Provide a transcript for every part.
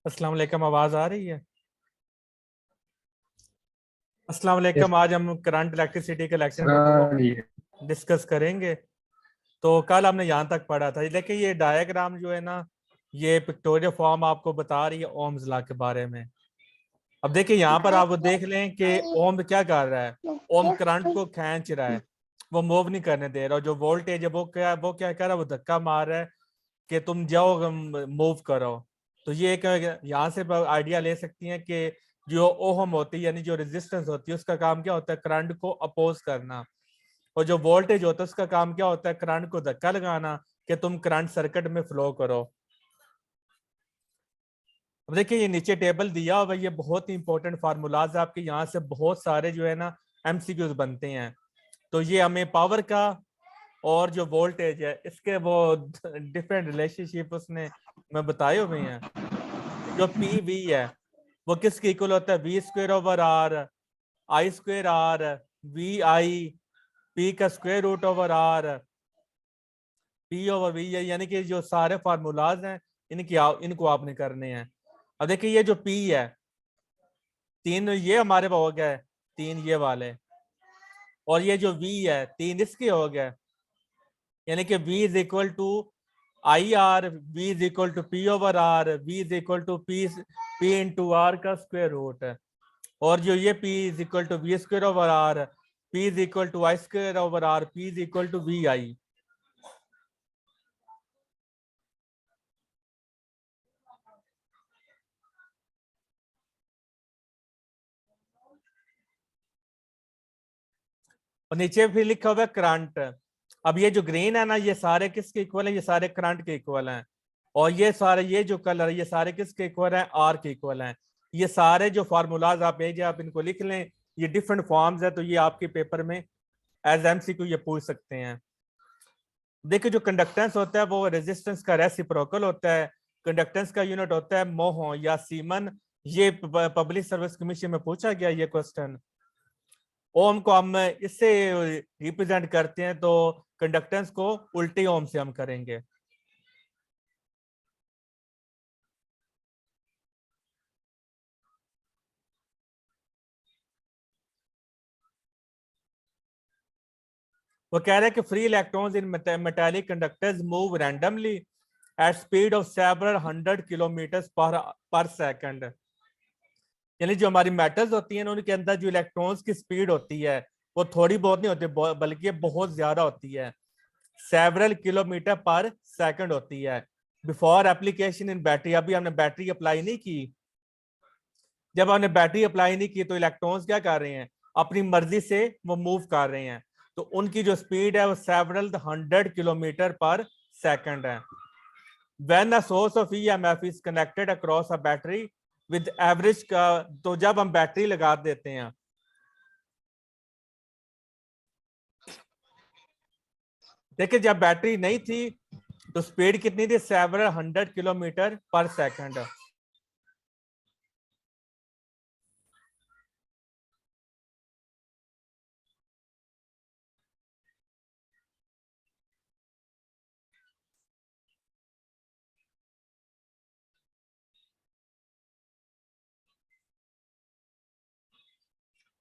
अस्सलाम वालेकुम, आवाज आ रही है? अस्सलाम यस। वालेकुम। आज हम करंट इलेक्ट्रिसिटी कलेक्शन को ये डिस्कस करेंगे। तो कल हमने यहाँ तक पढ़ा था। देखिए ये डायग्राम जो है ना, ये पिक्टोरियल फॉर्म आपको बता रही है ओम्स लॉ के बारे में। अब देखिए यहाँ पर आप वो देख लें कि ओम क्या कर रहा है। ओम करंट को खींच रहा है, वो मूव नहीं करने दे रहा। जो वोल्टेज है वो क्या कर रहा है, वो धक्का मार रहा है कि तुम जाओ, मूव करो। तो ये एक यहाँ से आइडिया ले सकती हैं कि जो ओहम होती है यानी जो रेजिस्टेंस होती है उसका काम क्या होता है, करंट को अपोज करना। और जो वोल्टेज होता है उसका काम क्या होता है, करंट को धक्का लगाना कि तुम करंट सर्किट में फ्लो करो। अब देखिए ये नीचे टेबल दिया हुआ है, ये बहुत ही इंपॉर्टेंट फार्मूलाज है आपके। यहाँ से बहुत सारे जो है ना एमसीक्यूज बनते हैं। तो ये हमें पावर का और जो वोल्टेज है इसके वो डिफरेंट रिलेशनशिप उसने में बताए हुए हैं। जो पी वी है वो किसके इक्वल होता है, V square over R, I square R, V I, P का square root over R, P over V है। यानी कि जो सारे फार्मूलाज हैं इनको आपने करने हैं। अब देखिए ये जो पी है, तीन ये हमारे पास हो गया, तीन ये वाले, और ये जो वी है तीन इसके हो गए। यानी कि v is equal to I R, V is equal to P over R, V is equal to P into R का स्क्वायर रूट है। और जो ये p is equal to V square over R, p is equal to I square over R, p is equal to V I. और नीचे फिर लिखा हुआ है करंट। अब ये जो ग्रीन है ना, ये सारे किसके इक्वल है, ये सारे करंट के इक्वल हैं। और ये सारे ये जो कलर है ये सारे किसके इक्वल हैं, आर के इक्वल हैं। ये सारे जो फार्मूलाज आप भेजे आप इनको लिख लें। ये डिफरेंट फॉर्म्स है, तो ये आपके पेपर में एज एमसीक्यू ये पूछ सकते हैं। देखिए जो कंडक्टेंस होता है वो रेजिस्टेंस का रेसिप्रोकल होता है। कंडक्टेंस का यूनिट होता है मोह या सीमन। ये पब्लिक सर्विस कमीशन में पूछा गया ये क्वेश्चन। ओम को हम इससे रिप्रेजेंट करते हैं, तो कंडक्टेंस को उल्टे ओम से हम करेंगे। वो कह रहे हैं कि free electrons in metallic conductors move randomly at speed of several 100 kilometre per second. यानी जो हमारी मेटल्स होती हैं उनके अंदर जो इलेक्ट्रॉन्स की स्पीड होती है वो थोड़ी बहुत नहीं होती, बल्कि बहुत ज्यादा होती है। सेवरल किलोमीटर पर सेकंड होती है। बिफोर एप्लीकेशन इन बैटरी, अभी हमने बैटरी अप्लाई नहीं की। जब हमने बैटरी अप्लाई नहीं की तो इलेक्ट्रॉन्स क्या कर रहे हैं, अपनी मर्जी से वो मूव कर रहे हैं। तो उनकी जो स्पीड है वो सेवरल 100 किलोमीटर पर सेकंड है। When a source of EMF is connected across a battery with average का, तो जब हम बैटरी लगा देते हैं, देखिए जब बैटरी नहीं थी तो स्पीड कितनी थी, सेवरल 100 किलोमीटर पर सेकंड।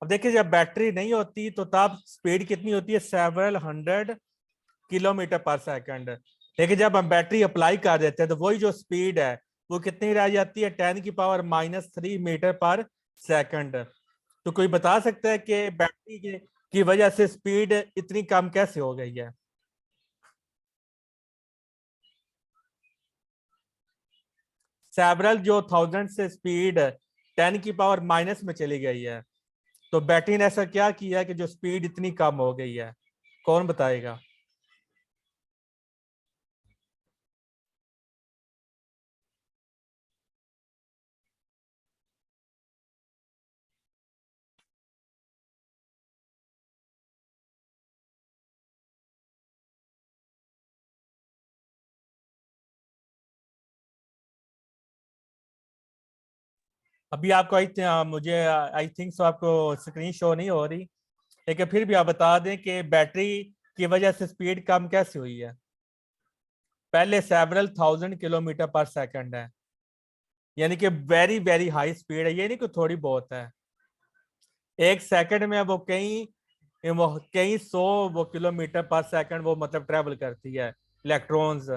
अब देखिए जब बैटरी नहीं होती तो तब स्पीड कितनी होती है, सेवरल 100 किलोमीटर पर सेकंड। लेकिन जब हम बैटरी अप्लाई कर देते हैं तो वही जो स्पीड है वो कितनी रह जाती है, 10⁻³ मीटर पर सेकंड। तो कोई बता सकता है कि बैटरी की वजह से स्पीड इतनी कम कैसे हो गई है। सेवरल जो थाउजेंड से स्पीड 10⁻⁻ में चली गई है। तो बैटरी ने ऐसा क्या किया है कि जो स्पीड इतनी कम हो गई है, कौन बताएगा? अभी आपको मुझे आई थिंक सो आपको स्क्रीन शो नहीं हो रही, लेकिन फिर भी आप बता दें कि बैटरी की वजह से स्पीड कम कैसे हुई है। पहले सेवरल 1000 किलोमीटर पर सेकंड है, यानी कि वेरी वेरी हाई स्पीड है, ये नहीं कि थोड़ी बहुत है। 1 सेकंड में वो कई सौ वो किलोमीटर पर सेकंड वो मतलब ट्रेवल करती है इलेक्ट्रॉन्स।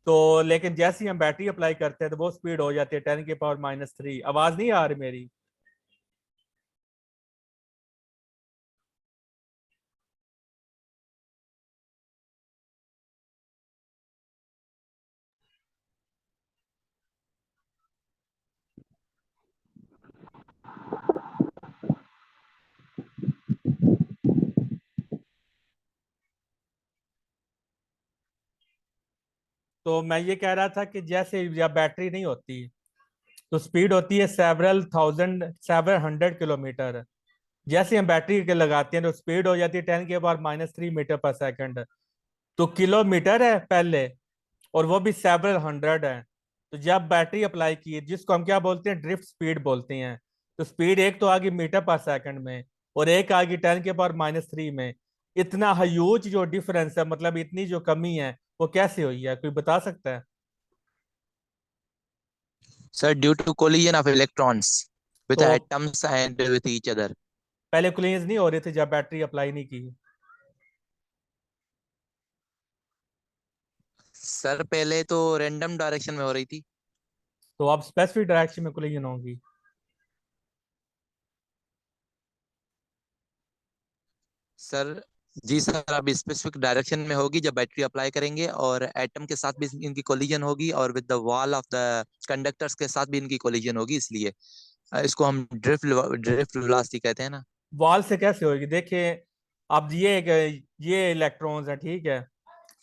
तो लेकिन जैसे ही हम बैटरी अप्लाई करते हैं तो वो स्पीड हो जाती है 10⁻³ आवाज नहीं आ रही मेरी? तो मैं ये कह रहा था कि जैसे जब बैटरी नहीं होती तो स्पीड होती है 700 किलोमीटर। जैसे हम बैटरी के लगाते हैं तो स्पीड हो जाती है 10⁻³ मीटर पर सेकंड। तो किलोमीटर है पहले, और वो भी 700 है। तो जब बैटरी अप्लाई की, जिसको हम क्या बोलते हैं, ड्रिफ्ट स्पीड बोलते हैं। तो स्पीड एक तो आ गई मीटर पर सेकंड में, और एक आ गई 10⁻³ में। इतना ह्यूज जो डिफरेंस है, मतलब इतनी जो कमी है, वो कैसे हुई है, कोई बता सकता है? Sir, due to collision of electrons with तो atoms and with each other. पहले क्लेंज नहीं हो रहे थे जब बैटरी अप्लाई नहीं की? सर पहले तो रैंडम डायरेक्शन में हो रही थी। तो अब स्पेसिफिक डायरेक्शन में कोलिजन होगी? सर जी सर, अब स्पेसिफिक डायरेक्शन में होगी जब बैटरी अप्लाई करेंगे, और एटम के साथ भी इनकी कोलिजन होगी, और with the wall of the conductors के साथ भी इनकी कोलिजन होगी, इसलिए इसको हम ड्रिफ्ट ड्रिफ्ट वेलोसिटी कहते हैं ना। वॉल से कैसे होगी? देखिए, अब ये इलेक्ट्रॉन्स है, ठीक है।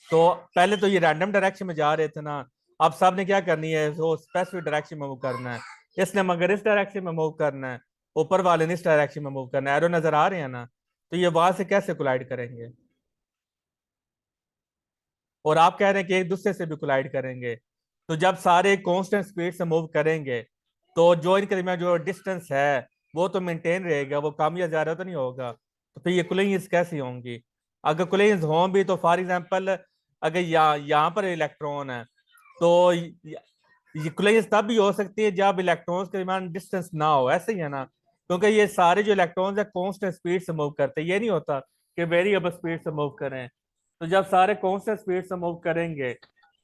तो पहले तो ये रैंडम डायरेक्शन में जा रहे थे ना। अब सब ने क्या करनी है, वो स्पेसिफिक डायरेक्शन में मूव करना है। इसने मगर इस डायरेक्शन में मूव करना है, ऊपर वाले ने इस डायरेक्शन में मूव करना है। एरो नजर आ रहे हैं ना? तो ये वहां से कैसे कोलाइड करेंगे? और आप कह रहे हैं कि एक दूसरे से भी कोलाइड करेंगे। तो जब सारे कांस्टेंट स्पीड से मूव करेंगे तो जो इनके दरमियान जो डिस्टेंस है वो तो मेंटेन रहेगा, वो कम या ज्यादा तो नहीं होगा। तो फिर ये कोलिजन्स कैसी होंगी? अगर कोलिजन्स हों भी तो फॉर एग्जांपल, अगर यहाँ पर इलेक्ट्रॉन है तो ये कोलिजन्स तब भी हो सकती है जब इलेक्ट्रॉन्स के दरमियान डिस्टेंस ना हो, ऐसे ही है ना? क्योंकि ये सारे जो इलेक्ट्रॉन्स है कांस्टेंट स्पीड से मूव करते हैं, ये नहीं होता कि वेरिएबल स्पीड से मूव करें। तो जब सारे कांस्टेंट स्पीड से मूव करेंगे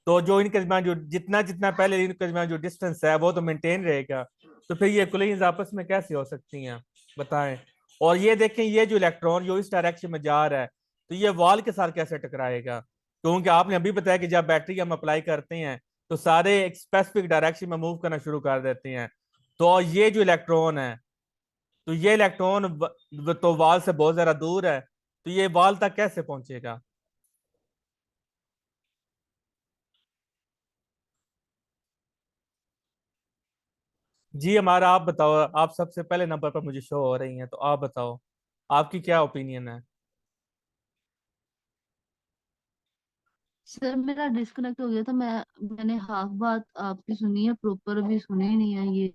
तो जो इनके दरमियान जो जितना जितना पहले इनके दरमियान जो डिस्टेंस है वो तो मेंटेन रहेगा। तो फिर ये कोलिजन्स आपस में कैसे हो सकती हैं, बताएं? और ये देखें, ये जो इलेक्ट्रॉन जो इस डायरेक्शन में जा रहा है, तो ये वॉल के साथ कैसे टकराएगा? क्योंकि आपने अभी बताया कि जब बैटरी हम अप्लाई करते हैं तो सारे एक स्पेसिफिक डायरेक्शन में मूव करना शुरू कर देते हैं। तो ये जो इलेक्ट्रॉन है, तो ये इलेक्ट्रॉन तो वॉल से बहुत ज्यादा दूर है, तो ये वॉल तक कैसे पहुंचेगा? जी हमारा, आप बताओ, आप सबसे पहले नंबर पर मुझे शो हो रही हैं, तो आप बताओ आपकी क्या ओपिनियन है? सर मेरा डिस्कनेक्ट हो गया था। मैंने हाफ बात आपकी सुनी है, प्रॉपर अभी सुनी ही नहीं है ये।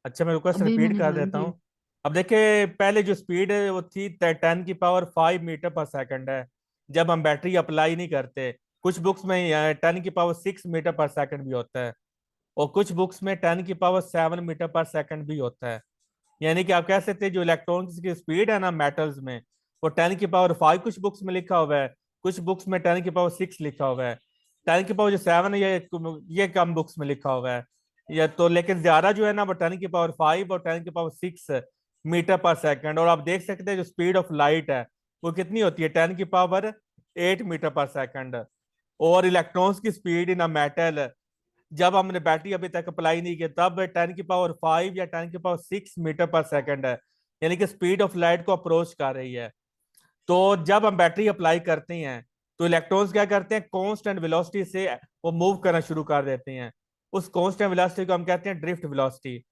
अच्छा, मैं रिक्वेस्ट अभी रिपीट मैंने कर ज्वाइन देता की। हूँ। अब देखिए, पहले जो स्पीड है वो थी 10⁻⁵मीटर पर सेकंड है, जब हम बैटरी अप्लाई नहीं करते। कुछ बुक्स में 10⁻⁶मीटर पर सेकंड भी होता है, और कुछ बुक्स में 10⁻⁷मीटर पर सेकंड भी होता है। यानी कि आप कह सकते हैं जो इलेक्ट्रॉन्स की स्पीड है ना मेटल्स में, वो 10⁵ कुछ बुक्स में लिखा हुआ है, कुछ बुक्स में 10⁶ लिखा हुआ है। 10⁻⁷ है ये कम बुक्स में लिखा हुआ है। या तो लेकिन ज्यादा जो है ना वो 10⁵ और 10⁶मीटर पर सेकंड। और आप देख सकते हैं जो स्पीड ऑफ लाइट है वो कितनी होती है, 10⁸मीटर पर सेकंड। और इलेक्ट्रॉन्स की स्पीड इन मेटल, जब हमने बैटरी अभी तक अप्लाई नहीं की तब 10⁵ या 10⁶मीटर पर सेकंड है, यानी कि स्पीड ऑफ लाइट को अप्रोच कर रही है। तो जब हम बैटरी अप्लाई करते हैं तो इलेक्ट्रॉन्स क्या करते हैं, कांस्टेंट वेलोसिटी से वो मूव करना शुरू कर देते हैं। उस कांस्टेंट वेलोसिटी को हम कहते हैं ड्रिफ्ट वेलोसिटी।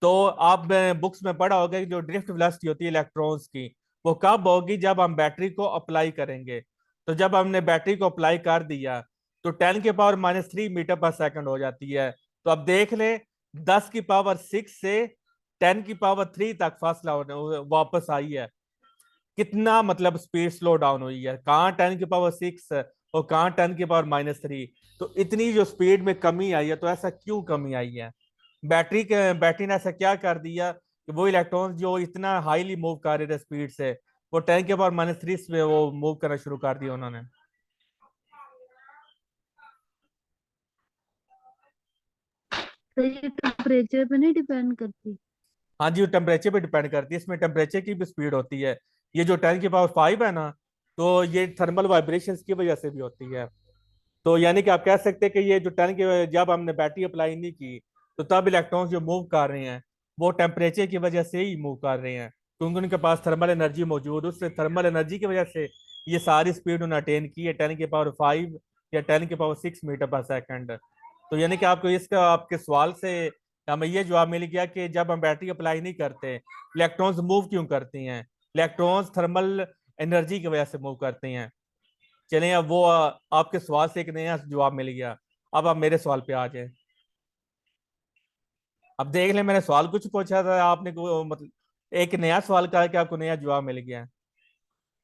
तो आप बुक्स में पढ़ा होगा कि जो ड्रिफ्ट वेलोसिटी होती है इलेक्ट्रॉन्स की, वो कब होगी, जब हम बैटरी को अप्लाई करेंगे। तो जब हमने बैटरी को अप्लाई कर दिया तो 10⁻³ मीटर पर सेकंड हो जाती है। तो अब देख ले, 10⁻⁶ से 10⁻³ तक फासला वापस आई है। कितना मतलब स्पीड स्लो डाउन हुई है, कहाँ 10⁻⁶ और कहाँ 10⁻⁻3। तो इतनी जो स्पीड में कमी आई है, तो ऐसा क्यों कमी आई है? बैटरी ने ऐसा क्या कर दिया कि वो इलेक्ट्रॉन जो इतना हाईली मूव कर रहे थे स्पीड से, वो 10⁻³ पे वो मूव करना शुरू कर दिया उन्होंने। तो ये टेम्परेचर पे नहीं डिपेंड करती? हाँ जी, वो टेम्परेचर पे डिपेंड करती है, इसमें टेम्परेचर की भी स्पीड होती है। ये जो 10⁵ है ना, तो ये थर्मल वाइब्रेशन की वजह से भी होती है। तो यानी कि आप कह सकते हैं कि ये जो जब हमने बैटरी अप्लाई नहीं की, तो तब इलेक्ट्रॉन्स जो मूव कर रहे हैं वो टेम्परेचर की वजह से ही मूव कर रहे हैं, क्योंकि उनके पास थर्मल एनर्जी मौजूद है। उससे थर्मल एनर्जी की वजह से ये सारी स्पीड उन्होंने अटेन की है, 10⁵ या 10⁶मीटर पर सेकंड। तो यानी कि आपको इसका आपके सवाल से हमें ये जवाब मिल गया कि जब हम बैटरी अप्लाई नहीं करते, इलेक्ट्रॉन्स मूव क्यों करती हैं? इलेक्ट्रॉन्स थर्मल एनर्जी की वजह से मूव करते हैं। चलें, अब वो आपके सवाल से एक नया जवाब मिल गया। अब आप मेरे सवाल पे आ जाए। अब देख लें, मैंने सवाल कुछ पूछा था, आपने मतलब एक नया सवाल कहा कि आपको नया जवाब मिल गया।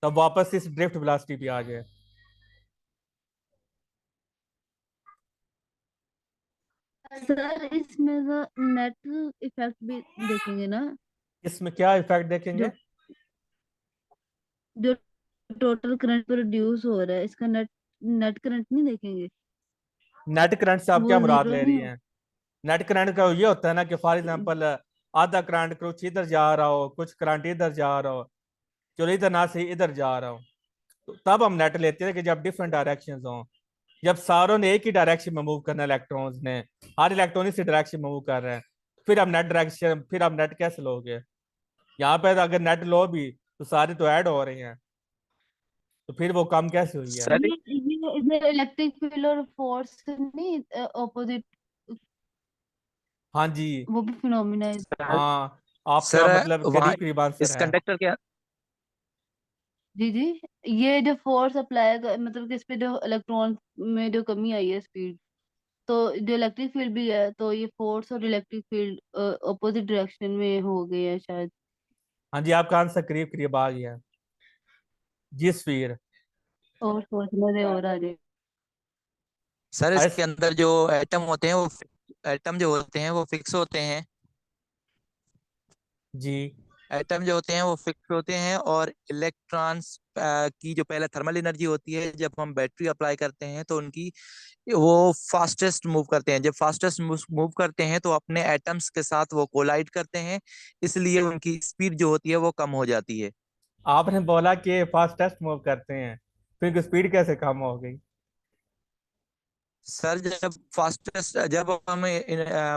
तब वापस इस ड्रिफ्ट वेलोसिटी पे आ जाए। सर इसमें तो नेट इफेक्ट भी देखेंगे ना? इसमें क्या इफेक्ट देखेंगे? जो जो टोटल करंट प्रोड्यूस हो रहा है, इसका नेट नेट करंट नहीं देखेंगे? नेट करंट से आप वो क्या मुराद जीरो ले रही नहीं हो? हैं? नेट करंट का ये होता है ना कि फॉर एग्जांपल आधा करंट कुछ इधर जा रहा हो, कुछ करंट इधर जा रहा हो, चलो इधर ना से इधर जा रहा हो, तो तब हम नेट लेते हैं कि जब डिफरेंट डायरेक्शंस हों। जब सारों ने एक ही डायरेक्शन में मूव करना है, इलेक्ट्रॉन्स ने हर इलेक्ट्रॉन इसी डायरेक्शन में मूव कर रहे हैं, फिर आप नेट कैसे लोगे? यहाँ पे अगर नेट लो भी तो सारे तो ऐड हो रहे हैं, तो फिर वो कम कैसे हुई है? सर ये इधर इलेक्ट्रिक फील्ड और फोर्स नहीं ऑपोजिट, हाँ जी। वो भी फिनोमिना है। सर हाँ, आपका सर मतलब वहाँ करीब करीब आंसर इस है। कंडक्टर के जी जी, ये जो फोर्स अप्लाई मतलब कि इस पे जो इलेक्ट्रॉन में जो कमी आई है स्पीड, तो जो इलेक्ट्रिक फील्ड भी है, तो ये फोर्स और इलेक्ट्रिक फील्ड अपोजिट डायरेक्शन में हो गए हैं शायद। हाँ जी, आपका आंसर करीब करीब आ गया जी, स्फीयर। और सोचने से और आ जाए। सर ऐस इसके अंदर जो एटम होते हैं वो एटम जो होते हैं वो फिक्स होते हैं। जी। एटम जो होते हैं वो फिक्स होते हैं और इलेक्ट्रॉन्स की जो पहले थर्मल एनर्जी होती है, जब हम बैटरी अप्लाई करते हैं तो उनकी वो फास्टेस्ट मूव करते हैं। जब फास्टेस्ट मूव करते हैं तो अपने एटम्स के साथ वो कोलाइड करते हैं, इसलिए उनकी स्पीड जो होती है वो कम हो जाती है। आपने बोला कि फास्टेस्ट मूव करते हैं, फिर स्पीड कैसे कम हो गई? सर जब हम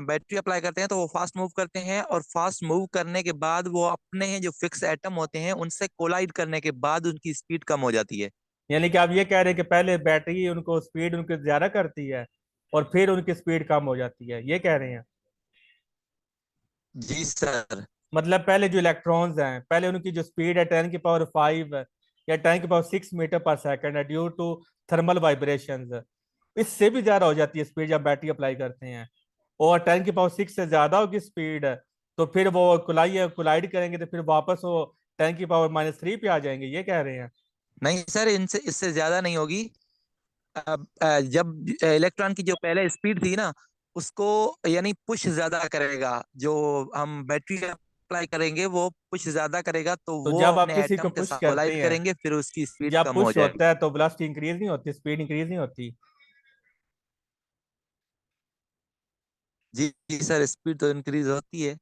बैटरी अप्लाई करते हैं तो वो फास्ट मूव करते हैं, और फास्ट मूव करने के बाद वो अपने जो फिक्स एटम होते हैं उनसे कोलाइड करने के बाद उनकी स्पीड कम हो जाती है। यानी कि आप ये कह रहे हैं कि पहले बैटरी उनको स्पीड उनकी ज्यादा करती है और फिर उनकी स्पीड कम हो जाती है, ये कह रहे हैं? जी सर। मतलब पहले जो इलेक्ट्रॉन्स हैं, पहले उनकी जो स्पीड है 10⁵ या 10⁶मीटर पर सेकंड है, ड्यू टू थर्मल वाइब्रेशंस, इससे भी ज्यादा हो जाती है स्पीड जब बैटरी अप्लाई करते हैं। और 10⁶ से ज्यादा होगी स्पीड, तो फिर वो कोलाइड करेंगे, तो फिर वापस वो 10⁻³ पे आ जाएंगे, ये कह रहे हैं? नहीं सर, इनसे इससे ज्यादा नहीं होगी। जब इलेक्ट्रॉन की जो पहले स्पीड थी ना, उसको यानी पुश ज्यादा करेगा। जो हम बैटरी अप्लाई करेंगे वो पुश ज्यादा करेगा, तो तो वो जब आप अपने किसी को एटम के पुश साथ करते कोलाइड हैं, करेंगे, फिर उसकी स्पीड जब कम हो पुश जाएगी। होता है तो वेलोसिटी इंक्रीज नहीं होती, स्पीड इंक्रीज नहीं होती? जी जी सर, स्पीड तो इंक्रीज होती है।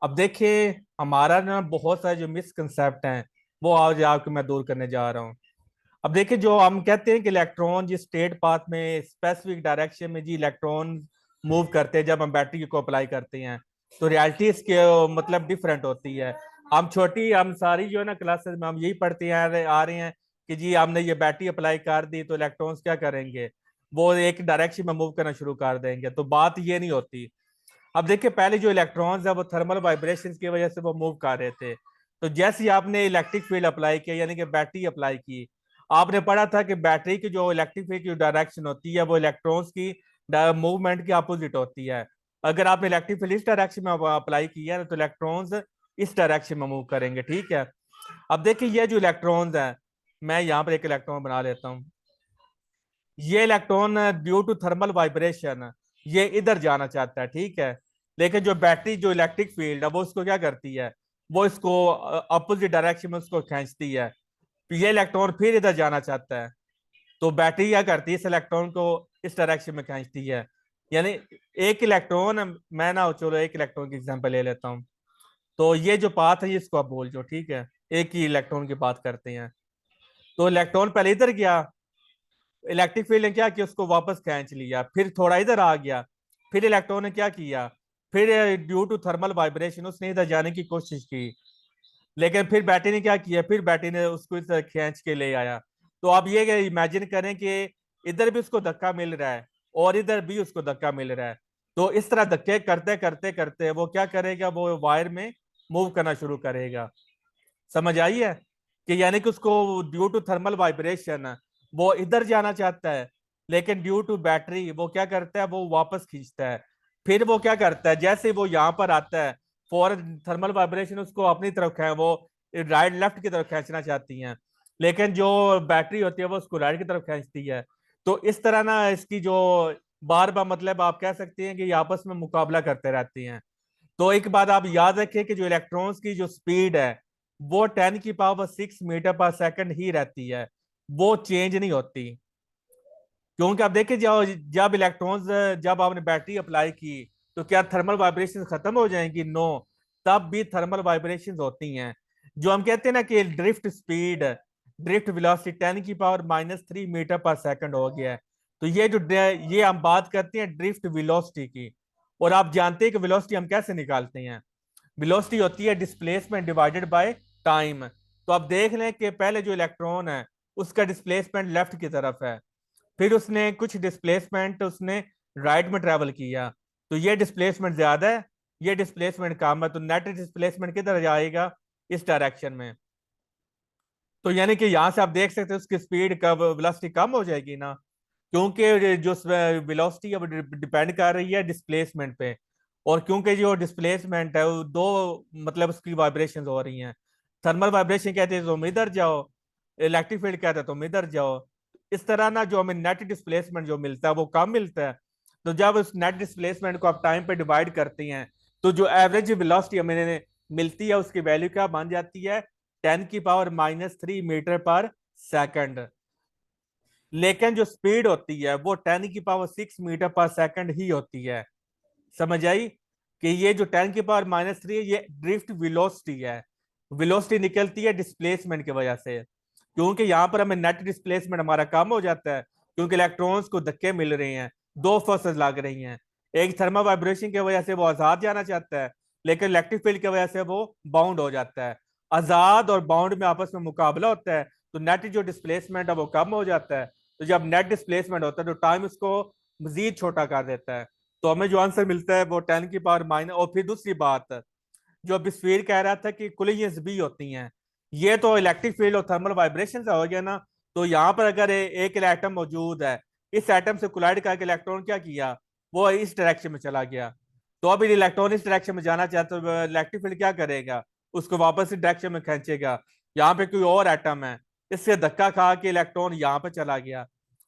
अब देखिए, हमारा ना बहुत सारे जो मिसकंसेप्ट हैं वो आज आपको मैं दूर करने जा रहा हूँ। अब देखिए, जो हम कहते हैं कि इलेक्ट्रॉन जिस स्टेट पाथ में स्पेसिफिक डायरेक्शन में जी इलेक्ट्रॉन मूव करते हैं जब हम बैटरी को अप्लाई करते हैं, तो रियलिटी इसके मतलब डिफरेंट होती है। हम सारी जो है ना क्लासेस में हम यही पढ़ते आ रहे हैं कि जी हमने ये बैटरी अप्लाई कर दी तो इलेक्ट्रॉन्स क्या करेंगे, वो एक डायरेक्शन में मूव करना शुरू कर देंगे, तो बात ये नहीं होती। अब देखिए, पहले जो इलेक्ट्रॉन्स है वो थर्मल वाइब्रेशंस की वजह से वो मूव कर रहे थे। तो जैसे ही आपने इलेक्ट्रिक फील्ड अप्लाई किया, यानी कि बैटरी अप्लाई की, आपने पढ़ा था कि बैटरी की जो इलेक्ट्रिक फील्ड की डायरेक्शन होती है वो इलेक्ट्रॉन्स की मूवमेंट की अपोजिट होती है। अगर आपने इलेक्ट्रिक फील्ड इस डायरेक्शन में अप्लाई किया है तो इलेक्ट्रॉन्स इस डायरेक्शन में मूव करेंगे, ठीक है? अब देखिए, ये जो इलेक्ट्रॉन्स हैं, मैं यहाँ पर एक इलेक्ट्रॉन बना लेता हूँ। ये electron due to thermal vibration ये इधर जाना चाहता है, ठीक है? लेकिन जो बैटरी जो इलेक्ट्रिक फील्ड है वो उसको क्या करती है, वो इसको अपोजिट डायरेक्शन में उसको खींचती है। ये इलेक्ट्रॉन फिर इधर जाना चाहता है, तो बैटरी क्या करती है, इस इलेक्ट्रॉन को इस डायरेक्शन में खींचती है। यानी एक इलेक्ट्रॉन, मैं ना चलो एक इलेक्ट्रॉन की एग्जांपल ले लेता हूँ। तो ये जो पाथ है इसको आप बोल जो, ठीक है, एक ही इलेक्ट्रॉन की बात करते हैं। तो इलेक्ट्रॉन पहले इधर गया, इलेक्ट्रिक फील्ड ने क्या किया, उसको वापस खींच लिया, फिर थोड़ा इधर आ गया, फिर इलेक्ट्रॉन ने क्या किया, फिर ड्यू टू थर्मल वाइब्रेशन उसने इधर जाने की कोशिश की, लेकिन फिर बैटरी ने क्या किया, फिर बैटरी ने उसको इस तरह खींच के ले आया। तो आप ये इमेजिन करें कि इधर भी उसको धक्का मिल रहा है और इधर भी उसको धक्का मिल रहा है। तो इस तरह धक्के करते करते करते वो क्या करेगा, वो वायर में मूव करना शुरू करेगा। समझ आई है कि यानी कि उसको ड्यू टू थर्मल वाइब्रेशन वो इधर जाना चाहता है, लेकिन ड्यू टू बैटरी वो क्या करता है, वो वापस खींचता है। फिर वो क्या करता है, जैसे वो यहाँ पर आता है, फौरन थर्मल वाइब्रेशन उसको अपनी तरफ वो राइट लेफ्ट की तरफ खींचना चाहती हैं, लेकिन जो बैटरी होती है वो उसको राइट की तरफ खींचती है। तो इस तरह ना इसकी जो बार बार मतलब आप कह सकते हैं कि ये आपस में मुकाबला करते रहती हैं। तो एक बात आप याद रखें कि जो इलेक्ट्रॉन्स की जो स्पीड है वो 10⁻⁶मीटर पर सेकंड ही रहती है, वो चेंज नहीं होती। क्योंकि आप देखिए जब इलेक्ट्रॉन्स, जब आपने बैटरी अप्लाई की तो क्या थर्मल वाइब्रेशन खत्म हो जाएंगी? नो, तब भी थर्मल वाइब्रेशन होती हैं। जो हम कहते हैं ना कि drift speed, drift velocity 10⁻³ metre per second हो गया है। तो ये जो ये हम बात करते हैं ड्रिफ्ट वेलोसिटी की। और आप जानते हैं कि वेलोसिटी हम कैसे निकालते हैं? वेलोसिटी होती है डिस्प्लेसमेंट डिवाइडेड बाय टाइम। तो आप देख लें कि पहले जो इलेक्ट्रॉन है उसका डिस्प्लेसमेंट लेफ्ट की तरफ है, फिर उसने कुछ डिस्प्लेसमेंट उसने राइट में ट्रेवल किया, तो ये डिस्प्लेसमेंट ज्यादा है, ये डिस्प्लेसमेंट कम है, तो नेट डिस्प्लेसमेंट किधर जाएगा, इस डायरेक्शन में। तो यानी कि यहां से आप देख सकते हैं उसकी स्पीड कब वेलोसिटी कम हो जाएगी ना, क्योंकि जो वेलोसिटी है वो डिपेंड कर रही है डिस्प्लेसमेंट पे। और क्योंकि जो डिस्प्लेसमेंट है वो दो मतलब उसकी वाइब्रेशन हो रही हैं। थर्मल वाइब्रेशन कहते हैं तुम इधर जाओ, इलेक्ट्रिक फील्ड कहते हैं तुम इधर जाओ। इस तरह ना जो हमें नेट डिस्प्लेसमेंट जो मिलता है वो कम मिलता है। तो जब उस नेट डिस्प्लेसमेंट को आप टाइम पे डिवाइड करती हैं तो जो एवरेज वेलोसिटी हमें मिलती है उसकी वैल्यू क्या बन जाती है, 10⁻³ मीटर पर सेकंड। लेकिन जो स्पीड होती है वो 10⁻⁶मीटर पर सेकंड ही होती है। समझ आई कि ये जो 10⁻³ है ये ड्रिफ्ट वेलोसिटी है, वेलोसिटी निकलती है डिस्प्लेसमेंट की वजह से। क्योंकि यहाँ पर हमें नेट डिस्प्लेसमेंट हमारा कम हो जाता है, क्योंकि इलेक्ट्रॉन्स को धक्के मिल रहे हैं, दो फोर्सेस लग रही हैं। एक थर्मल वाइब्रेशन की वजह से वो आजाद जाना चाहता है, लेकिन इलेक्ट्रिक फील्ड की वजह से वो बाउंड हो जाता है। आजाद और बाउंड में आपस में मुकाबला होता है, तो नेट जो डिस्प्लेसमेंट है वो कम हो जाता है। तो जब नेट डिस्प्लेसमेंट होता है तो टाइम उसको मजीद छोटा कर देता है। तो हमें जो आंसर मिलता है वो 10⁻⁻। और फिर दूसरी बात जो अभी स्फीयर कह रहा था कि कोलिजन्स भी होती हैं, ये तो इलेक्ट्रिक फील्ड और थर्मल वाइब्रेशन से हो गया ना। तो यहाँ पर अगर एक एटम मौजूद है, इस एटम से कोलाइड करके इलेक्ट्रॉन क्या किया, वो इस डायरेक्शन में चला गया। तो अब इलेक्ट्रॉन इस डायरेक्शन में जाना चाहता है तो इलेक्ट्रिक फील्ड क्या करेगा, उसको वापस इस डायरेक्शन में खींचेगा। यहाँ पे कोई और एटम है, इससे धक्का खा के इलेक्ट्रॉन यहाँ पे चला गया,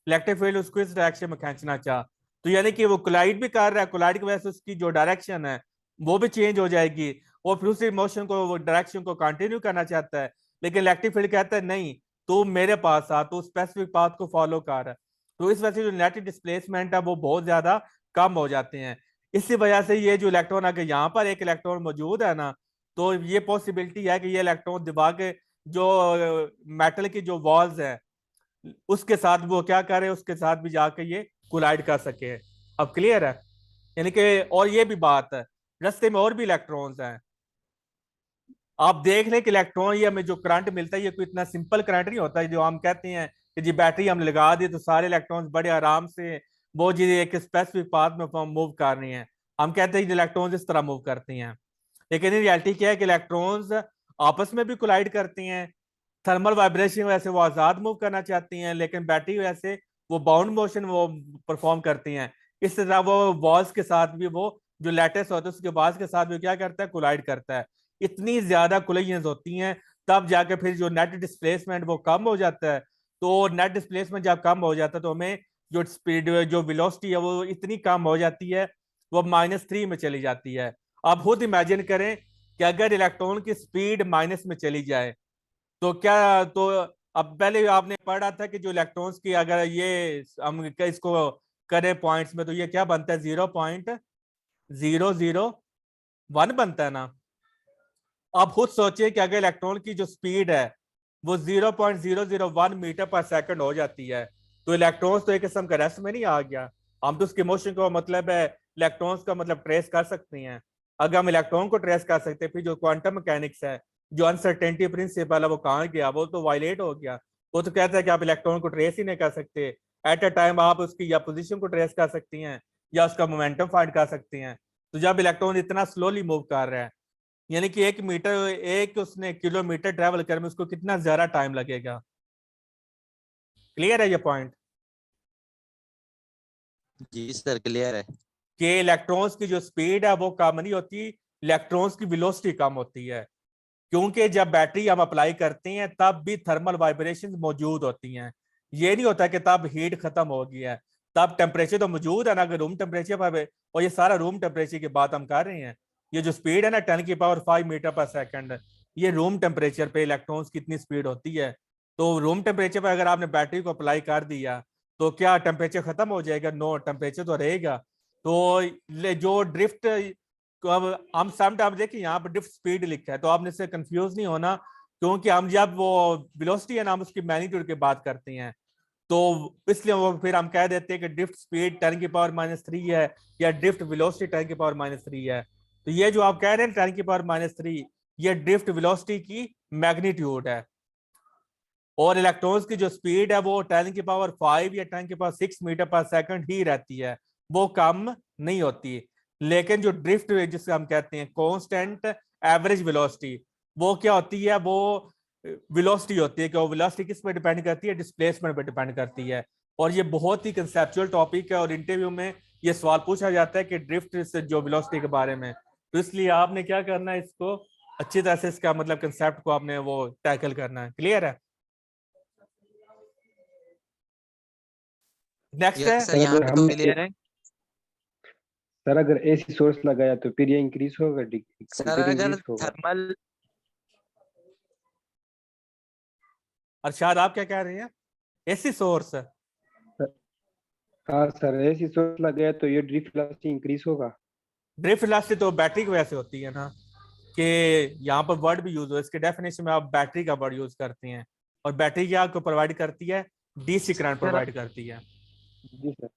इलेक्ट्रिक फील्ड उसको इस डायरेक्शन में खींचना चाह। तो यानी कि वो कोलाइड भी कर रहा है, कोलाइड की वजह से उसकी जो डायरेक्शन है वो भी चेंज हो जाएगी, और फिर उसी मोशन को डायरेक्शन को कंटिन्यू करना चाहता है। लेकिन इलेक्ट्रिक फील्ड कहता है नहीं, तू मेरे पास आ, तू स्पेसिफिक पाथ को फॉलो कर। तो इस वजह से जो नेट डिस्प्लेसमेंट है वो बहुत ज्यादा कम हो जाते हैं। इसी वजह से ये जो इलेक्ट्रॉन, अगर यहाँ पर एक इलेक्ट्रॉन मौजूद है ना, तो ये पॉसिबिलिटी है कि ये इलेक्ट्रॉन दीवार के जो मेटल की जो वॉल्स है उसके साथ वो क्या करे, उसके साथ भी जाके ये कोलाइड कर सके। अब क्लियर है? यानी कि और ये भी बात है, रास्ते में और भी इलेक्ट्रॉन्स हैं। आप देख लें कि इलेक्ट्रॉन ये हमें जो करंट मिलता है ये कोई इतना सिंपल करंट नहीं होता है जो हम कहते हैं कि जी बैटरी हम लगा दी तो सारे इलेक्ट्रॉन्स बड़े आराम से वो जी एक स्पेसिफिक पाथ में मूव कर रही हैं। हम कहते हैं कि इलेक्ट्रॉन्स इस तरह मूव करती हैं, लेकिन इन रियलिटी क्या है कि इलेक्ट्रॉन्स आपस में भी कोलाइड करती हैं। थर्मल वाइब्रेशन की वजह से वो आजाद मूव करना चाहती हैं, लेकिन बैटरी की वजह से वो बाउंड मोशन वो परफॉर्म करती हैं। इस तरह वो वॉल्स के साथ भी, वो जो लैटिस होता है उसके वॉल्स के साथ भी क्या करता है, कोलाइड करता है। इतनी ज्यादा कोलिजन्स होती हैं तब जाके फिर जो नेट डिस्प्लेसमेंट वो कम हो जाता है। तो नेट डिस्प्लेसमेंट जब कम हो जाता है तो हमें जो स्पीड जो वेलोसिटी है वो इतनी कम हो जाती है वो -3 में चली जाती है। आप खुद इमेजिन करें कि अगर इलेक्ट्रॉन की स्पीड माइनस में चली जाए तो क्या, तो अब पहले आपने पढ़ा था कि जो इलेक्ट्रॉन्स की अगर ये हम इसको करें पॉइंट्स में तो ये क्या बनता है, 0.001 बनता है ना। आप खुद सोचिए कि अगर इलेक्ट्रॉन की जो स्पीड है वो 0.001 मीटर पर सेकंड हो जाती है तो इलेक्ट्रॉन्स तो एक किस्म का रेस्ट में नहीं आ गया। हम तो उसके मोशन को मतलब है इलेक्ट्रॉन्स का मतलब ट्रेस कर सकते हैं। अगर हम इलेक्ट्रॉन को ट्रेस कर सकते हैं फिर जो क्वांटम मैकेनिक्स है, जो अनसर्टेनिटी प्रिंसिपल है, वो कहाँ गया, वो तो वायलेट हो गया। वो तो कहता है कि आप इलेक्ट्रॉन को ट्रेस ही नहीं कर सकते। एट अ टाइम आप उसकी या पोजिशन को ट्रेस कर सकती हैं या उसका मोमेंटम फाइंड कर सकती हैं। तो जब इलेक्ट्रॉन इतना स्लोली मूव कर रहा है, यानी कि 1 मीटर, एक उसने किलोमीटर ट्रेवल करने में उसको कितना ज्यादा टाइम लगेगा। क्लियर है ये पॉइंट जी सर क्लियर है। कि इलेक्ट्रॉन्स की जो स्पीड है वो कम नहीं होती, इलेक्ट्रॉन्स की वेलोसिटी कम होती है। क्योंकि जब बैटरी हम अप्लाई करते हैं तब भी थर्मल वाइब्रेशन मौजूद होती हैं। ये नहीं होता कि तब हीट खत्म हो गई है, तब टेम्परेचर तो मौजूद है ना, अगर रूम टेम्परेचर पर, और ये सारा रूम टेम्परेचर की बात हम कर रहे हैं। ये जो स्पीड है ना 10⁵ मीटर पर सेकंड, ये रूम टेम्परेचर पे इलेक्ट्रॉन्स की इतनी स्पीड होती है। तो रूम टेम्परेचर पर अगर आपने बैटरी को अप्लाई कर दिया तो क्या टेम्परेचर खत्म हो जाएगा? नो, टेम्परेचर तो रहेगा। तो जो ड्रिफ्ट, तो अब हम सम टाइम देखिए यहाँ पर ड्रिफ्ट स्पीड लिखा है तो आपने इससे कंफ्यूज नहीं होना, क्योंकि हम जब वो वेलोसिटी है ना हम उसकी मैग्नीट्यूड की बात करते हैं तो इसलिए वो फिर हम कह देते हैं कि ड्रिफ्ट स्पीड 10⁻³ है या ड्रिफ्ट वेलोसिटी 10⁻³ है। तो ये जो आप कह रहे हैं 10⁻³ ये ड्रिफ्ट वेलोसिटी की मैग्नीट्यूड है। और इलेक्ट्रॉन्स की जो स्पीड है वो 10⁵ या 10⁶ मीटर पर सेकंड ही रहती है, वो कम नहीं होती। लेकिन जो ड्रिफ्ट जिसे हम कहते हैं कांस्टेंट एवरेज वेलोसिटी, वो क्या होती है, वो वेलोसिटी होती है कि वो वेलोसिटी किस पे डिपेंड करती है, डिस्प्लेसमेंट पे डिपेंड करती है। और ये बहुत ही कंसेप्चुअल टॉपिक है और इंटरव्यू में ये सवाल पूछा जाता है कि ड्रिफ्ट से जो वेलोसिटी के बारे में। तो इसलिए आपने क्या करना है, इसको अच्छी तरह से इसका मतलब कंसेप्ट को आपने वो टैकल करना है। क्लियर है? नेक्स्ट है यस सर यहाँ अगर तक तो हमने क्लियर है। सर अगर एसी सोर्स लगाया तो फिर ये इंक्रीज होगा, सर फिर अगर इंक्रीज होगा। थर्मल, अरशाद आप क्या कह रहे हैं? एसी सोर्स, हाँ सर, एसी सोर्स लगाया तो ये ड्रिफ्ट वेलोसिटी इंक्रीज होगा। ड्रिफ्ट वेलोसिटी तो बैटरी की वजह से होती है ना, कि यहाँ पर वर्ड भी यूज हो, इसके डेफिनेशन में आप बैटरी का वर्ड यूज करते हैं। और बैटरी क्या आपको प्रोवाइड करती है? डीसी करंट सर प्रोवाइड करती है। जी सर।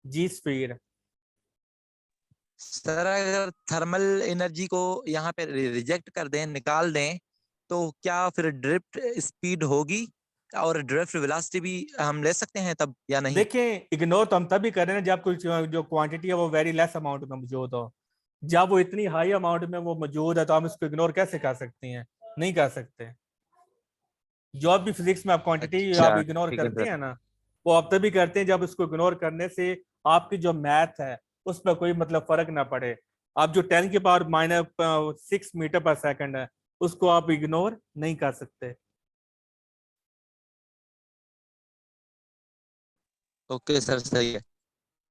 जी स्पीड, सर अगर थर्मल एनर्जी को यहाँ पे रिजेक्ट कर दें, निकाल दें, तो क्या फिर ड्रिफ्ट स्पीड होगी और ड्रिफ्ट वेलोसिटी भी हम ले सकते हैं तब या नहीं? देखें इग्नोर तो हम तभी कर रहे हैं जब कुछ जो क्वांटिटी है वो वेरी लेस अमाउंट में मौजूद हो। जब वो इतनी हाई अमाउंट में वो मौजूद है तो हम इसको इग्नोर कैसे कर सकते हैं? नहीं कर सकते। जो भी फिजिक्स में आप क्वांटिटी आप अच्छा इग्नोर ठीक है करते हैं सर। ना, वो आप तभी करते हैं जब उसको इग्नोर करने से आपकी जो मैथ है उस पर कोई मतलब फर्क ना पड़े। आप जो 10⁻⁻6 मीटर पर सेकंड है उसको आप इग्नोर नहीं कर सकते। ओके सर सही है।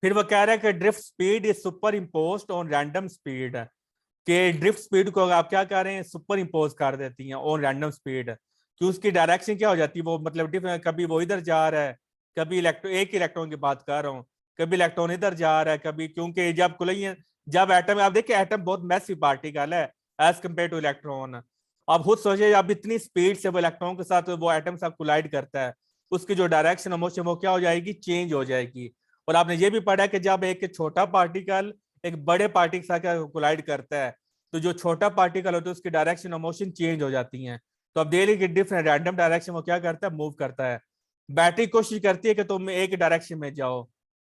फिर वो कह रहा है कि drift speed is super imposed on random speed, कि ड्रिफ्ट स्पीड को आप क्या कर रहे हैं, सुपर इम्पोज कर देती हैं ऑन रैंडम स्पीड। कि उसकी डायरेक्शन क्या हो जाती है, वो मतलब कभी वो इधर जा रहा है, कभी इलेक्ट्रॉन, एक इलेक्ट्रॉन की बात कर रहा हूँ, कभी इलेक्ट्रॉन इधर जा रहा है कभी, क्योंकि जब कोलिजन, जब एटम, आप देखिए एटम बहुत मैसिव पार्टिकल है एज कम्पेयर टू इलेक्ट्रॉन। आप खुद सोचिए अब इतनी स्पीड से वो इलेक्ट्रॉन के साथ वो एटम साथ कोलाइड करता है, उसकी जो डायरेक्शन मोशन वो क्या हो जाएगी, चेंज हो जाएगी। और आपने ये भी पढ़ा कि जब एक छोटा पार्टिकल एक बड़े पार्टिकल के साथ कोलाइड करता है तो जो छोटा पार्टिकल होता है उसकी डायरेक्शन ऑफ मोशन चेंज हो जाती हैं। तो अब देख कि डिफरेंट रैंडम डायरेक्शन वो क्या करता है, मूव करता है। बैटरी कोशिश करती है कि तुम एक डायरेक्शन में जाओ,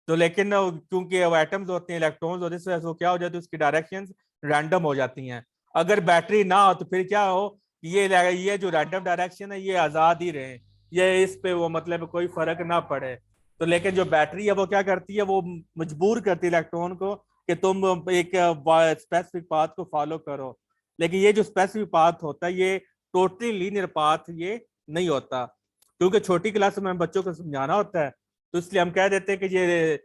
तो लेकिन क्योंकि वो एटम्स होते हैं, इलेक्ट्रॉन्स होते हैं, वो क्या हो जाती है, उसकी डायरेक्शन रैंडम हो जाती हैं। अगर बैटरी ना हो तो फिर क्या हो, ये जो रैंडम डायरेक्शन है ये आजाद ही रहे, ये इस पे वो मतलब कोई फर्क ना पड़े। तो लेकिन जो बैटरी है वो क्या करती है, वो मजबूर करती है इलेक्ट्रॉन को कि तुम एक स्पेसिफिक पाथ को फॉलो करो। लेकिन ये जो स्पेसिफिक पाथ होता है ये टोटली लीनियर पाथ ये नहीं होता। क्योंकि छोटी क्लास में बच्चों को समझाना होता है, तो इसलिए हम कह देते हैं कि ये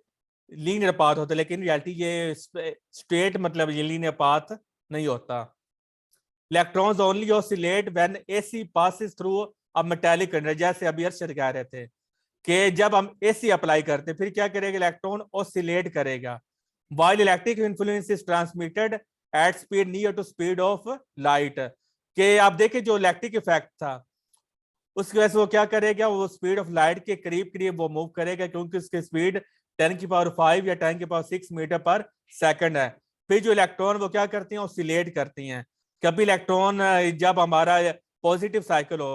लीनियर पाथ होता है, लेकिन रियलिटी ये स्ट्रेट मतलब ये लीनियर पाथ नहीं होता। Electrons only oscillate when AC passes through a metallic conductor, जैसे अभी अर्शद कह रहे थे कि जब हम एसी अप्लाई करते फिर क्या करेगा, इलेक्ट्रॉन ऑसिलेट करेगा। While electric influence is transmitted at speed near to speed of light, के आप देखें जो इलेक्ट्रिक इफेक्ट था उसकी वजह से वो क्या करेगा, वो स्पीड ऑफ लाइट के करीब करीब वो मूव करेगा, क्योंकि उसकी स्पीड 10⁵ या 10⁶ मीटर पर सेकंड है। फिर जो इलेक्ट्रॉन वो क्या करती हैं, ऑसिलेट करती हैं। कभी इलेक्ट्रॉन जब हमारा पॉजिटिव साइकिल हो